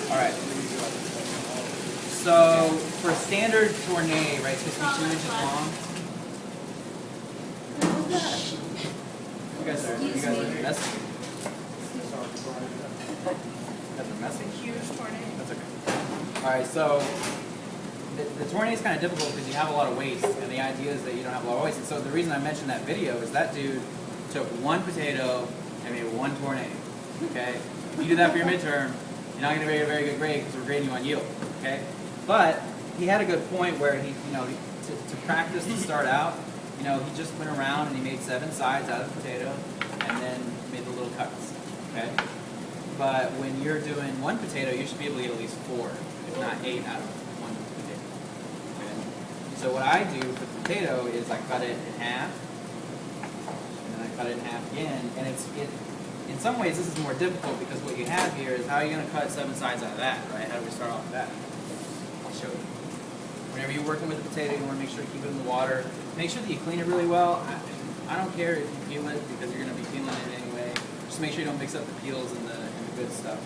All right. So for standard tourne, right, it's supposed to be 2 inches long. You guys are messy. You guys are messy. Huge tourne. That's okay. All right, so the tourne is kind of difficult because you have a lot of waste, and the idea is that you don't have a lot of waste. And so the reason I mentioned that video is that dude took 1 potato and made 1 tourne. Okay, if you do that for your midterm, you're not going to get a very good grade because we're grading you on yield. Okay, but he had a good point where he, to practice to start out, he just went around and he made 7 sides out of the potato and then made the little cuts. Okay, but when you're doing 1 potato, you should be able to get at least 4, if not 8 out of 1 potato. Okay, so what I do for the potato is I cut it in half, and then I cut it in half again, and in some ways this is more difficult because what you have here is how are you going to cut 7 sides out of that, right? How do we start off with that? I'll show you. Whenever you're working with the potato, you want to make sure to keep it in the water. Make sure that you clean it really well. I don't care if you peel it because you're going to be peeling it anyway. Just make sure you don't mix up the peels and the good stuff.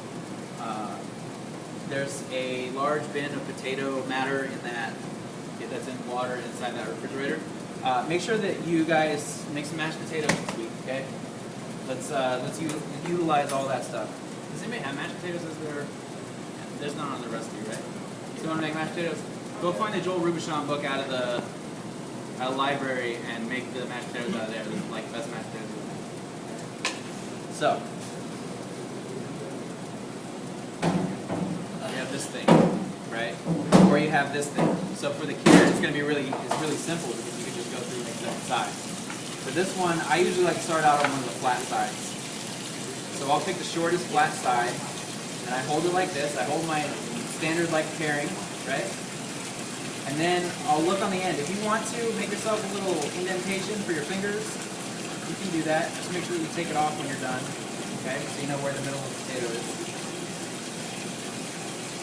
There's a large bin of potato matter in that's in water inside that refrigerator. Make sure that you guys make some mashed potatoes this week, okay? Let's utilize all that stuff. Does anybody have mashed potatoes as their? There's none on the recipe, right? So you want to make mashed potatoes? Go find the Joel Rubichon book out of the library and make the mashed potatoes out of there. They're like the best mashed potatoes. So you have this thing, right? Or you have this thing. So for the carrot, it's really simple because you can just go through and make different sides. For this one, I usually like to start out on one of the flat sides. So I'll pick the shortest flat side, and I hold it like this. I hold my standard like paring, right? And then I'll look on the end. If you want to make yourself a little indentation for your fingers, you can do that. Just make sure that you take it off when you're done, okay? So you know where the middle of the potato is.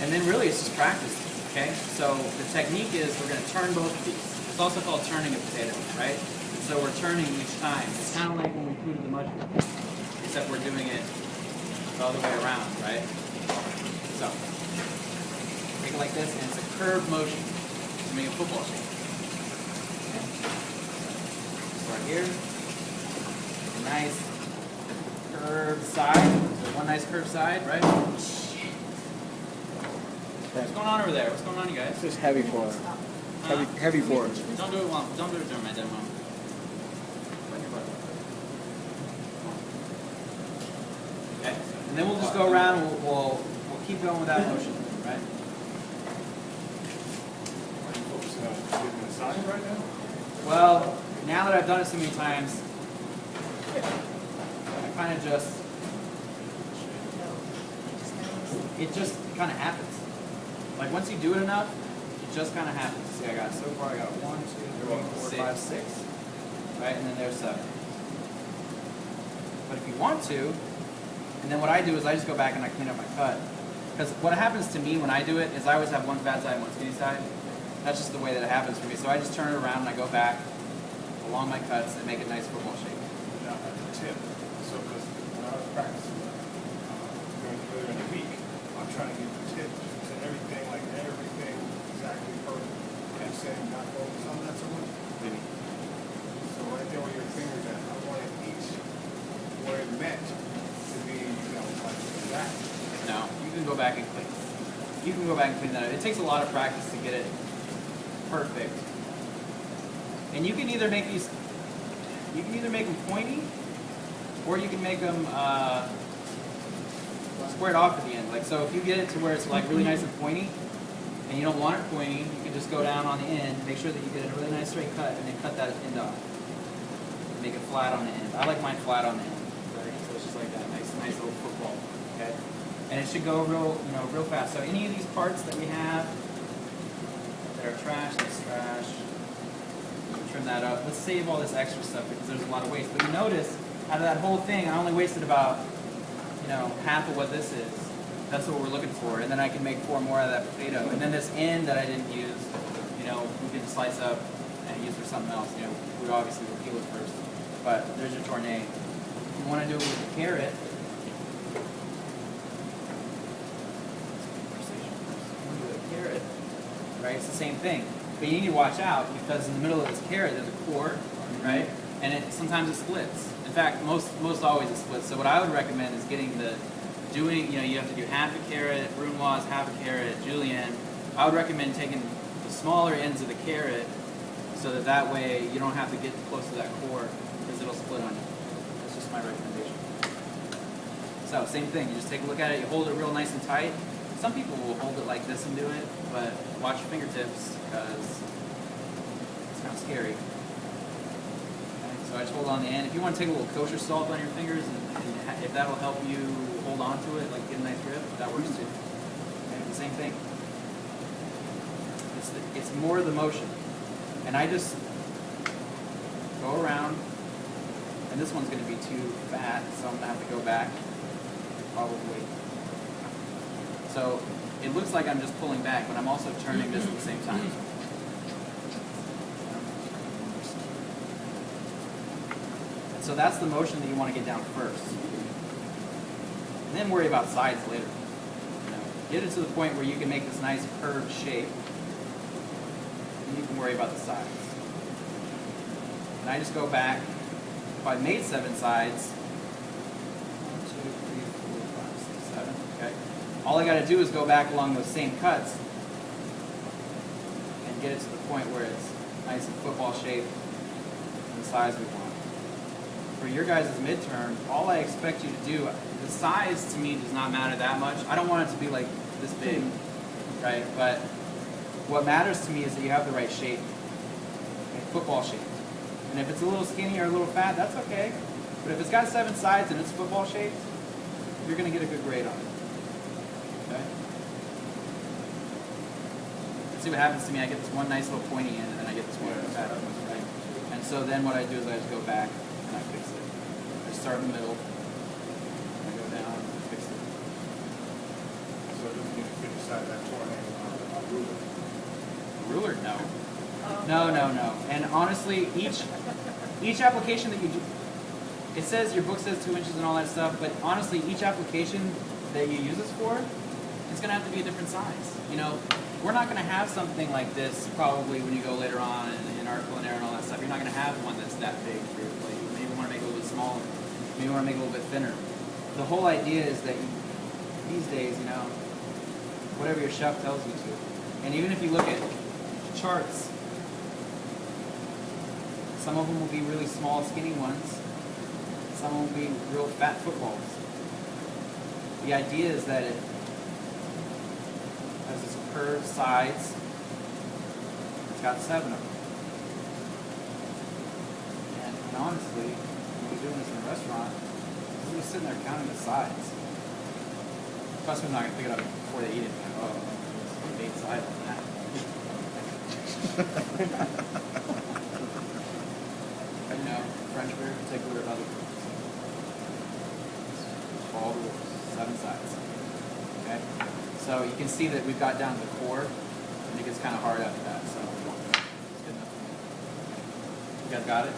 And then really it's just practice, okay? So the technique is we're going to turn both of these. It's also called turning a potato, right? And so we're turning each time. It's kind of like when we included the mushroom, except we're doing it all the way around, right? So take it like this, and it's a curved motion to make a football shape. Okay. Start here. A nice curved side. So one nice curved side, right? What's going on over there? What's going on, you guys? It's just heavy for us. Heavy for us. Don't do it during my demo. Okay. And then we'll just go around and we'll keep going with that motion, right? Are you focusing on getting the sign right now? Well, now that I've done it so many times, I kind of it just kind of happens. Like once you do it enough, it just kind of happens. See, I got 1, 2, 3, 4, 5, 6, right? And then there's 7. But if you want to, and then what I do is I just go back and I clean up my cut. Because what happens to me when I do it is I always have one fat side and one skinny side. That's just the way that it happens for me. So I just turn it around and I go back along my cuts and make a nice football shape. Now, a tip. So, because when I was practicing going earlier in the week, I'm trying to get the tip to everything exactly perfect. And saying not focus on that so much. So right there where your fingers at, I wanted each where it meant to be, like that. No, you can go back and clean. You can go back and clean that up. It takes a lot of practice to get it perfect. And you can either make these, them pointy, or you can make them squared off at the end. Like so, if you get it to where it's like really nice and pointy, and you don't want it pointy, you can just go down on the end, make sure that you get a really nice straight cut, and then cut that end off. Make it flat on the end. I like mine flat on the end. Right? So it's just like that nice little football. Okay. And it should go real fast. So any of these parts that we have that are trash, that's trash. Trim that up. Let's save all this extra stuff because there's a lot of waste. But you notice, out of that whole thing, I only wasted about, half of what this is. That's what we're looking for. And then I can make 4 more out of that potato. And then this end that I didn't use, we can slice up and use for something else. we obviously will peel it first. But there's your tourne. If you want to do it with a carrot, right? It's the same thing. But you need to watch out because in the middle of this carrot there's a core, right? And sometimes it splits. In fact, most always it splits. So what I would recommend is getting you have to do half a carrot, brunoise, half a carrot, julienne. I would recommend taking the smaller ends of the carrot so that way you don't have to get close to that core because it'll split on you. That's just my recommendation. So same thing, you just take a look at it, you hold it real nice and tight. Some people will hold it like this and do it, but watch your fingertips because it's kind of scary. Okay, so I just hold on the end. If you want to take a little kosher salt on your fingers and if that'll help you hold on to it, like get a nice grip, that works too. Okay, the same thing. It's more the motion. And I just go around, and this one's going to be too fat, so I'm going to have to go back, probably. So it looks like I'm just pulling back, but I'm also turning this at the same time. And so that's the motion that you want to get down first. And then worry about sides later. Get it to the point where you can make this nice curved shape. And you can worry about the sides. And I just go back. If I made 7 sides, 1, 2, 3, 4, 5, 6, 7, okay? All I got to do is go back along those same cuts and get it to the point where it's nice and football shaped and the size we want. For your guys' midterm, all I expect you to do, the size to me does not matter that much. I don't want it to be like this big, right? But what matters to me is that you have the right shape, okay? Football shape. And if it's a little skinny or a little fat, that's okay. But if it's got 7 sides and it's football shaped, you're going to get a good grade on it. Okay? Let's see what happens to me. I get this one nice little pointy end, and then I get this one fat one, right? And so then what I do is I just go back and I fix it. I start in the middle. I go down and fix it. So just need to fit inside that tourne on a ruler. Ruler? No. No. And honestly, each application that you do, it says, your book says 2 inches and all that stuff, but honestly, each application that you use this for, it's going to have to be a different size. You know, we're not going to have something like this probably when you go later on in our culinary and all that stuff. You're not going to have one that's that big for your plate. Maybe you want to make it a little bit smaller. Maybe you want to make it a little bit thinner. The whole idea is that these days, you know, whatever your chef tells you to. And even if you look at charts, some of them will be really small, skinny ones. Some will be real fat footballs. The idea is that it has this curved sides. It's got 7 of them. And honestly, when we're doing this in a restaurant, we're just sitting there counting the sides. Plus, we're not going to pick it up before they eat it. Oh, there's 8 sides on that. You know, French very particular about it. All the rules, 7 sides. Okay? So you can see that we've got down to the core, and it gets kind of hard after that. So it's good enough. You guys got it?